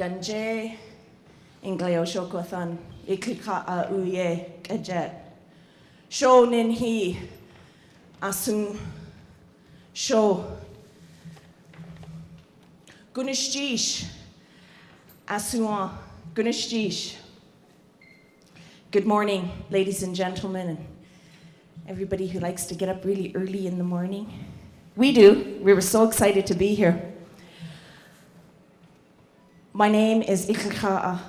Dunje, Ingleo Shokothan, Iklika a Uye, Kajet. Sho nin he, Asun, Sho. Gunishjish, Asuan, Gunishjish. Good morning, ladies and gentlemen, and everybody who likes to get up really early in the morning. We do. We were so excited to be here. My name is Dakwäkäda,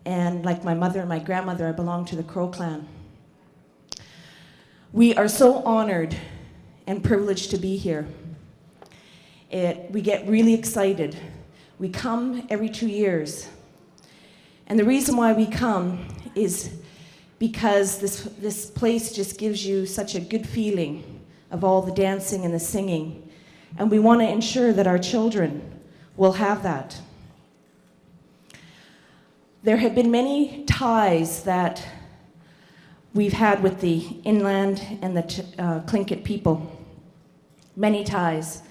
and like my mother and my grandmother, I belong to the Crow clan. We are so honored and privileged to be here. We get really excited. We come every 2 years. And the reason why we come is because this place just gives you such a good feeling of all the dancing and the singing. And we want to ensure that our children will have that. There have been many ties that we've had with the inland and the Tlingit people. Many ties.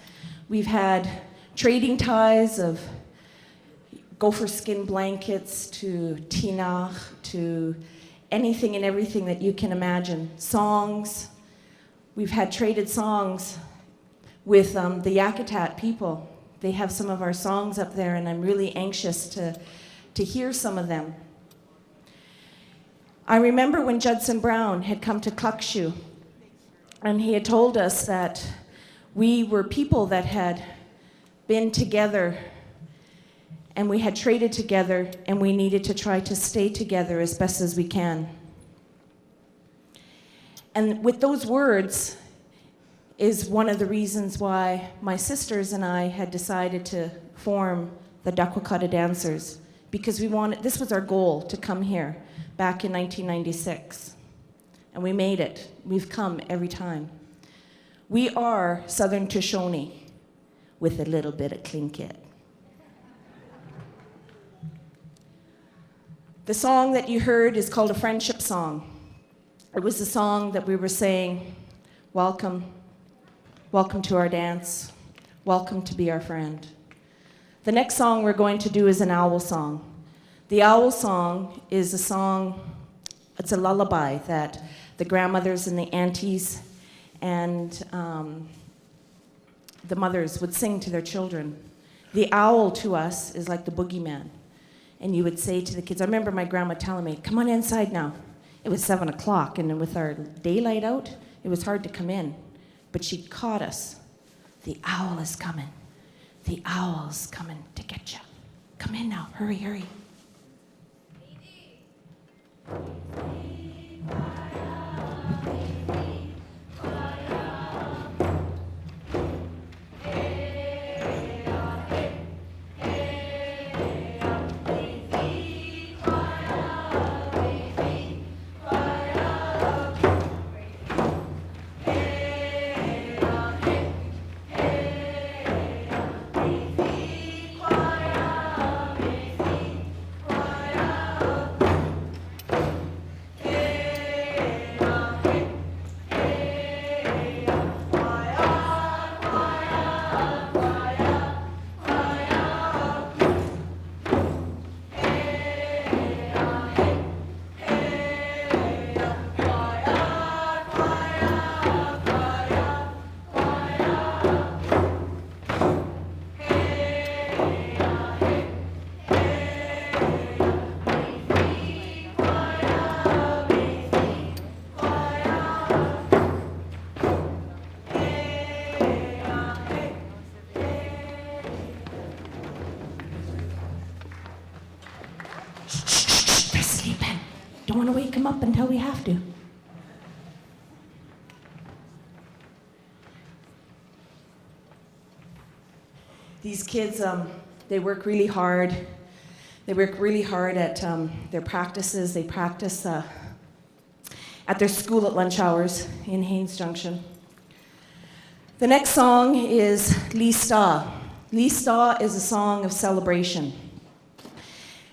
We've had trading ties of gopher skin blankets to tinach, to anything and everything that you can imagine. Songs. We've had traded songs with the Yakutat people. They have some of our songs up there, and I'm really anxious to hear some of them. I remember when Judson Brown had come to Klakshu, and he had told us that we were people that had been together, and we had traded together, and we needed to try to stay together as best as we can. And with those words is one of the reasons why my sisters and I had decided to form the Dakwäkäda Dancers, because this was our goal, to come here back in 1996. And we made it. We've come every time. We are Southern Tushone with a little bit of Tlingit. The song that you heard is called a friendship song. It was the song that we were saying, welcome, welcome to our dance, welcome to be our friend. The next song we're going to do is an owl song. The owl song is a song, it's a lullaby that the grandmothers and the aunties and the mothers would sing to their children. The owl to us is like the boogeyman. And you would say to the kids, I remember my grandma telling me, come on inside now. It was 7 o'clock, and with our daylight out, it was hard to come in. But she caught us. The owl is coming. The owl's coming to get you. Come in now, hurry, hurry. Don't want to wake him up until we have to. These kids, they work really hard. They work really hard at their practices. They practice at their school at lunch hours in Haines Junction. The next song is Lista. Lista is a song of celebration.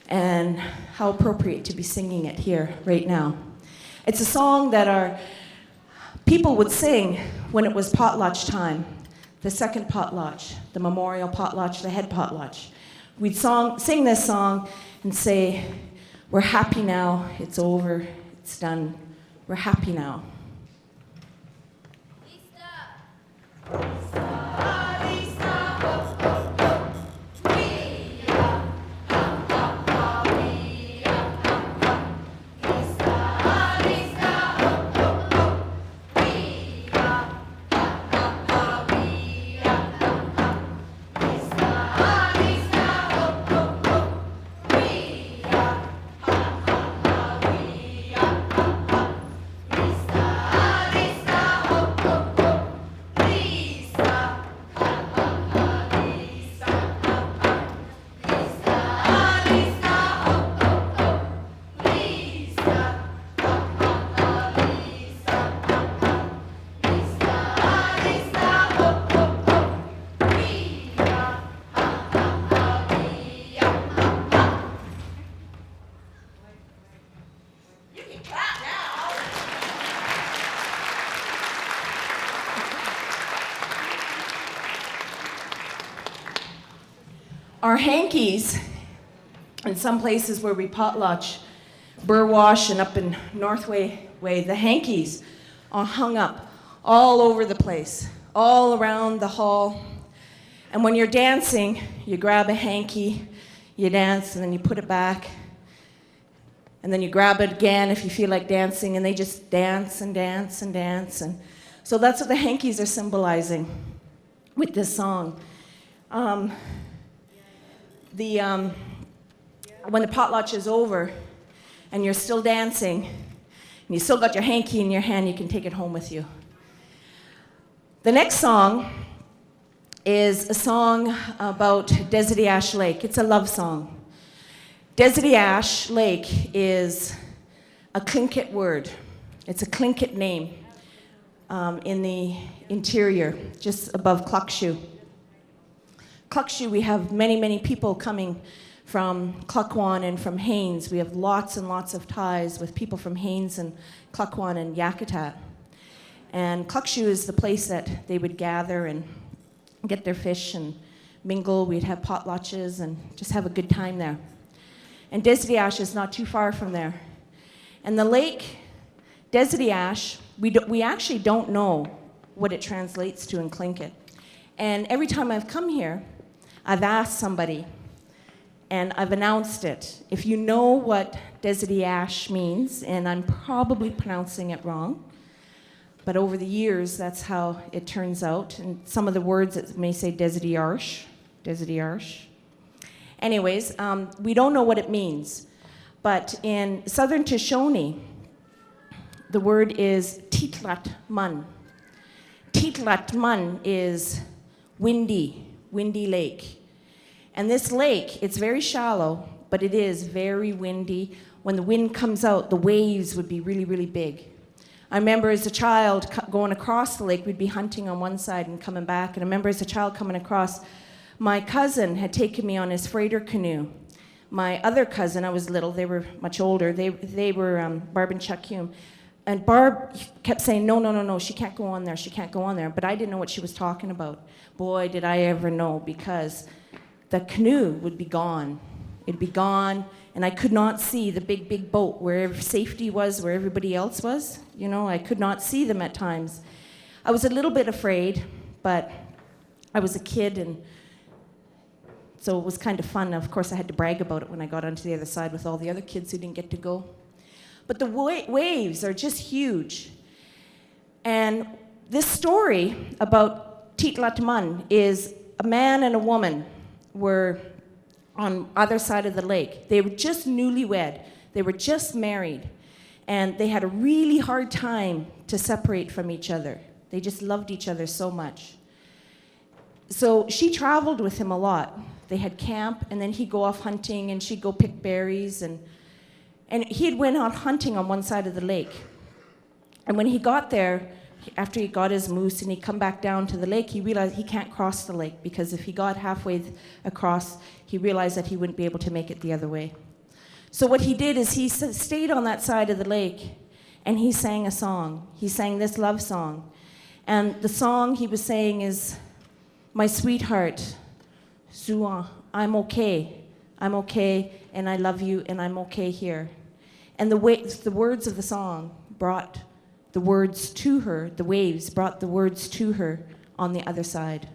And how appropriate to be singing it here right now. It's a song that our people would sing when it was potlatch time, the second potlatch, the memorial potlatch, the head potlatch. we'd sing this song and say, we're happy now, it's over, it's done, we're happy now. Our hankies, in some places where we potlatch, Burwash and up in Northway Way, the hankies are hung up all over the place, all around the hall. And when you're dancing, you grab a hanky, you dance, and then you put it back. And then you grab it again if you feel like dancing, and they just dance and dance and dance. And so that's what the hankies are symbolizing with this song. When the potlatch is over and you're still dancing and you still got your hanky in your hand, you can take it home with you. The next song is a song about Desity Ash Lake. It's a love song. Desity Ash Lake is a Tlingit word. It's a Tlingit name in the interior, just above Cluckshoe. Cluckshoe, we have many, many people coming from Cluckwan and from Haines. We have lots and lots of ties with people from Haines and Cluckwan and Dakwäkäda. And Cluckshoe is the place that they would gather and get their fish and mingle. We'd have potlatches and just have a good time there. And Desity Ash is not too far from there. And the lake, Desity Ash, we actually don't know what it translates to in Tlingit. And every time I've come here, I've asked somebody, and I've announced it. If you know what Desity Ash means, and I'm probably pronouncing it wrong, but over the years, that's how it turns out. And some of the words, it may say Desity Arsh, Desity Arsh. Anyways, we don't know what it means. But in Southern Shoshone, the word is Titlat Mun. Titlat Mun is windy lake. And this lake, it's very shallow, but it is very windy. When the wind comes out, the waves would be really, really big. I remember as a child going across the lake, we'd be hunting on one side and coming back. And I remember as a child coming across, my cousin had taken me on his freighter canoe. My other cousin, I was little, they were much older, they were Barb and Chuck Hume. And Barb kept saying, no, she can't go on there, she can't go on there. But I didn't know what she was talking about. Boy, did I ever know, because the canoe would be gone. It'd be gone, and I could not see the big, big boat where safety was, where everybody else was. You know, I could not see them at times. I was a little bit afraid, but I was a kid, and so it was kind of fun. Of course, I had to brag about it when I got onto the other side with all the other kids who didn't get to go. But the waves are just huge. And this story about Titlat Mun is a man and a woman were on either side of the lake. They were just newlywed. They were just married. And they had a really hard time to separate from each other. They just loved each other so much. So she traveled with him a lot. They had camp, and then he'd go off hunting, and she'd go pick berries, and he had went out hunting on one side of the lake. And when he got there, after he got his moose and he'd come back down to the lake, he realized he can't cross the lake, because if he got halfway across, he realized that he wouldn't be able to make it the other way. So what he did is he stayed on that side of the lake, and he sang a song. He sang this love song. And the song he was saying is, "My sweetheart, Zua I'm okay. I'm okay, and I love you, and I'm okay here. And the words of the song brought the words to her, the waves brought the words to her on the other side.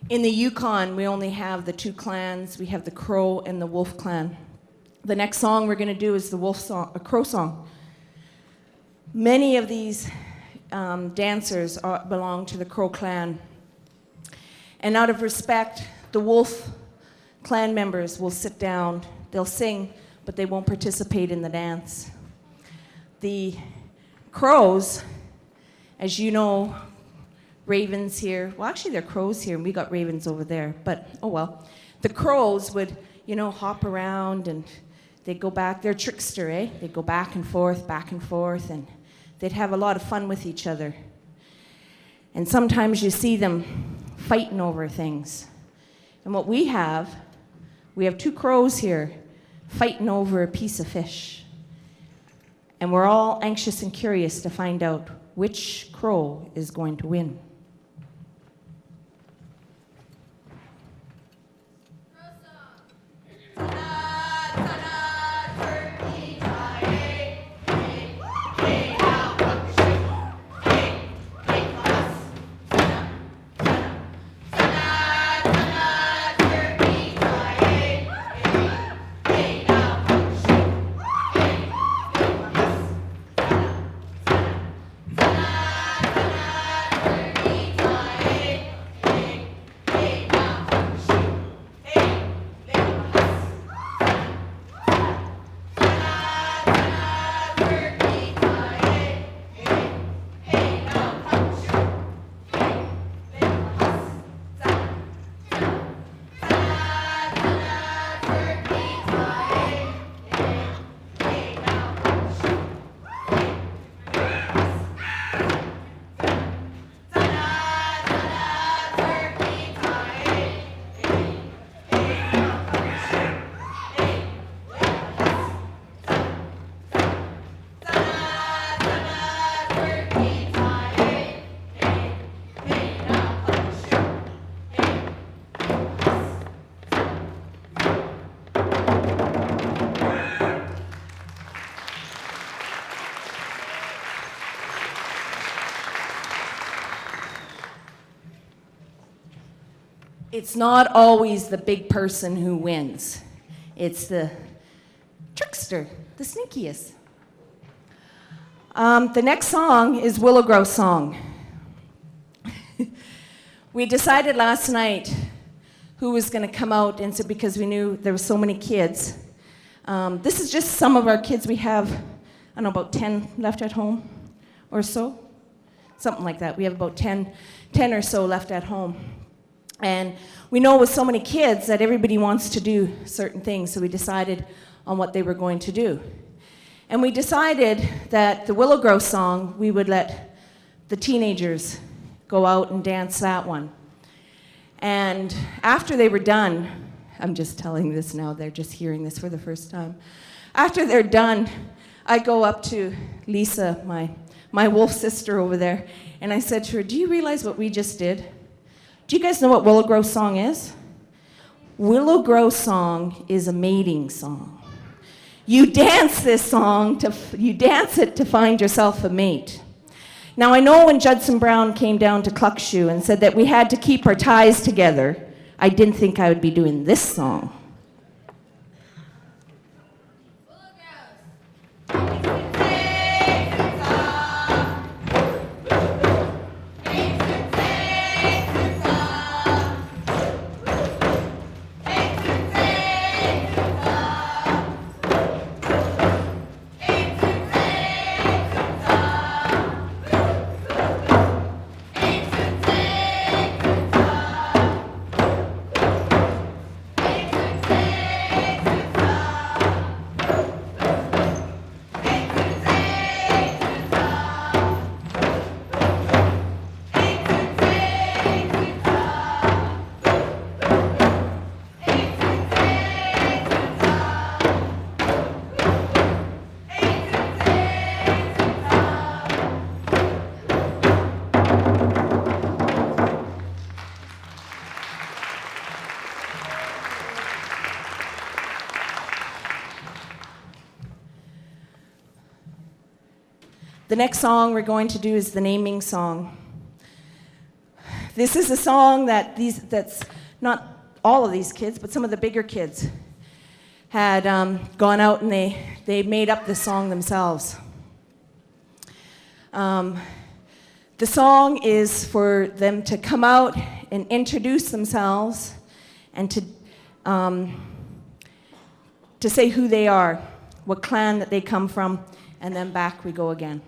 In the Yukon, we only have the two clans. We have the Crow and the Wolf clan. The next song we're going to do is the Wolf song, a Crow song. Many of these dancers belong to the Crow clan. And out of respect, the Wolf clan members will sit down. They'll sing, but they won't participate in the dance. The Crows, as you know, ravens here. Well, actually, they're crows here, and we got ravens over there. But, oh well. The crows would, hop around, and they'd go back. They're trickster, eh? They'd go back and forth, and they'd have a lot of fun with each other. And sometimes you see them fighting over things. And what we have two crows here fighting over a piece of fish. And we're all anxious and curious to find out which crow is going to win. It's not always the big person who wins. It's the trickster, the sneakiest. The next song is Willow Grouse Song. We decided last night who was going to come out, and so because we knew there were so many kids. This is just some of our kids. We have, I don't know, about 10 left at home or so. Something like that. We have about 10 or so left at home. And we know with so many kids that everybody wants to do certain things, so we decided on what they were going to do. And we decided that the Willow Grouse Song, we would let the teenagers go out and dance that one. And after they were done, I'm just telling this now, they're just hearing this for the first time. After they're done, I go up to Lisa, my wolf sister over there, and I said to her, do you realize what we just did? Do you guys know what Willow Grove Song is? Willow Grove Song is a mating song. You dance this song, you dance it to find yourself a mate. Now I know when Judson Brown came down to Cluckshoe and said that we had to keep our ties together, I didn't think I would be doing this song. The next song we're going to do is the naming song. This is a song that's not all of these kids, but some of the bigger kids had gone out and they made up the song themselves. The song is for them to come out and introduce themselves and to say who they are, what clan that they come from, and then back we go again.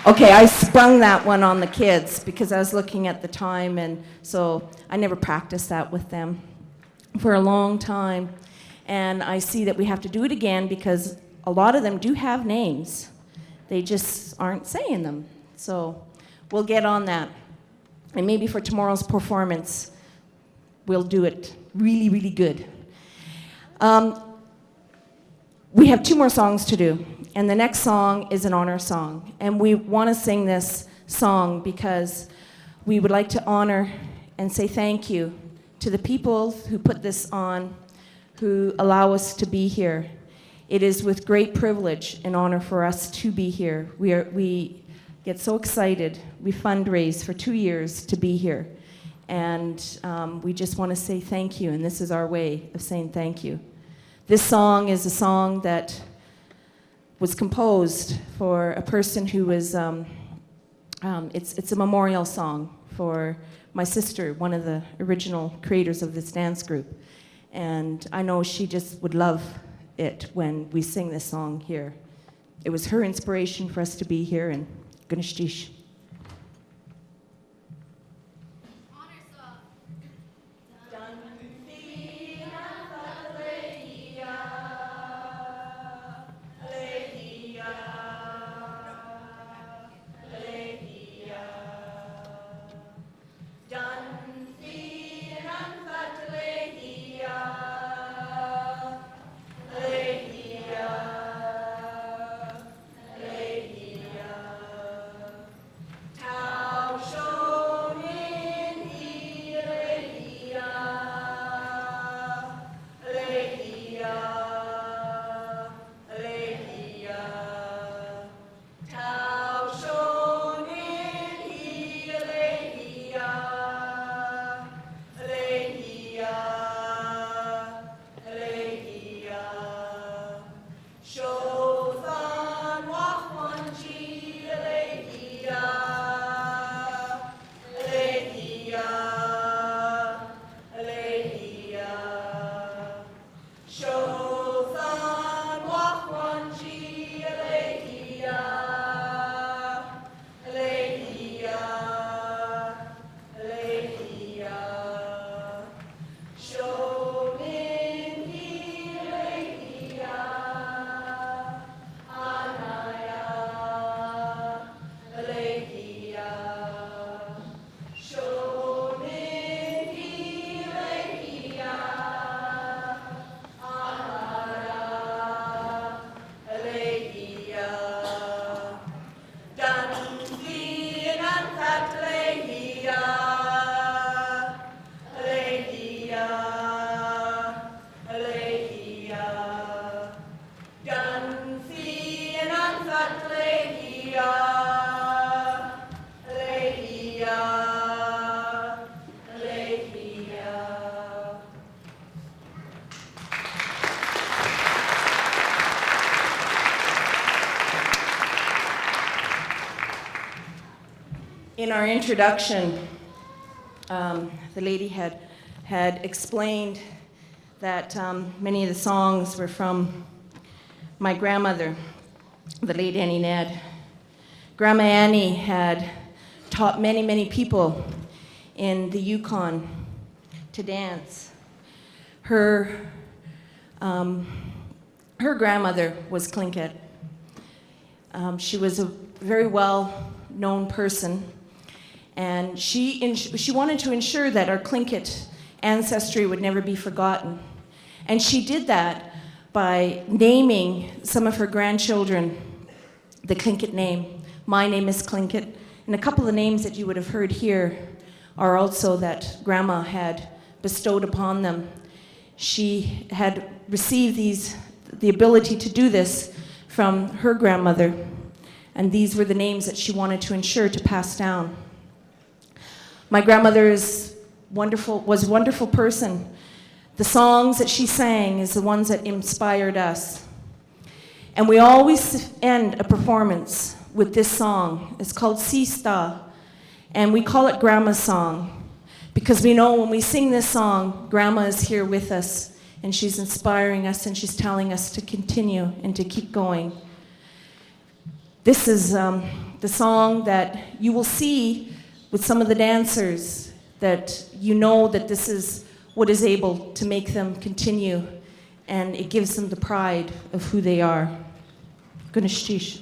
Okay, I sprung that one on the kids because I was looking at the time, and so I never practiced that with them for a long time. And I see that we have to do it again because a lot of them do have names. They just aren't saying them. So we'll get on that. And maybe for tomorrow's performance, we'll do it really, really good. We have 2 more songs to do. And the next song is an honor song. And we want to sing this song because we would like to honor and say thank you to the people who put this on, who allow us to be here. It is with great privilege and honor for us to be here. We get so excited. We fundraise for 2 years to be here. And we just want to say thank you, and this is our way of saying thank you. This song is a song that was composed for a person who was, it's a memorial song for my sister, one of the original creators of this dance group. And I know she just would love it when we sing this song here. It was her inspiration for us to be here, and Ganeshtish. In our introduction, the lady had explained that many of the songs were from my grandmother, the late Annie Ned. Grandma Annie had taught many, many people in the Yukon to dance. Her grandmother was Tlingit. She was a very well-known person, and she wanted to ensure that our Tlingit ancestry would never be forgotten. And she did that by naming some of her grandchildren the Tlingit name. My name is Tlingit, and a couple of names that you would have heard here are also that Grandma had bestowed upon them. She had received the ability to do this from her grandmother, and these were the names that she wanted to ensure to pass down. My grandmother was a wonderful person. The songs that she sang is the ones that inspired us. And we always end a performance with this song. It's called Sista, and we call it Grandma's song because we know when we sing this song, Grandma is here with us, and she's inspiring us, and she's telling us to continue and to keep going. This is the song that you will see with some of the dancers, that you know that this is what is able to make them continue, and it gives them the pride of who they are. Gunashtish.